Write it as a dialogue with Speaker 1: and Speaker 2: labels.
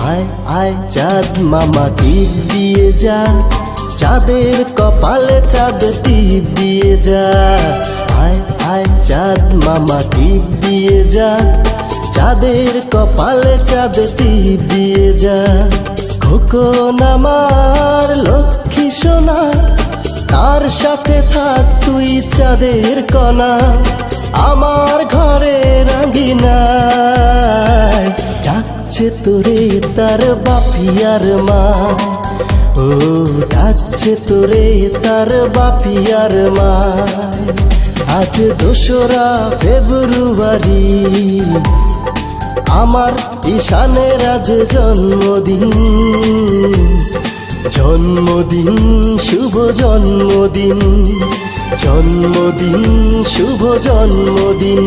Speaker 1: আয় আয় চাঁদ মামা টিপ দিয়ে যা, চাঁদের কপালে চাঁদ টিপ দিয়ে যা। আয় আয় চাঁদ মামা টিপ দিয়ে যা, চাঁদের কপালে চাঁদ টিপ দিয়ে যা। খোকন আমার লক্ষ্মী সোনা, তার সাথে থাক তুই চাঁদের কণা। আমার ঘরে রাঙিনায় ডাকছে তোরে তার বাপিয়ার মা। ও ডাকছে তোরে তার বাপিয়ার মা। আজ 2রা ফেব্রুয়ারি, আমার ঈশানের আজ জন্মদিন। জন্মদিন শুভ জন্মদিন, জন্মদিন শুভ জন্মদিন।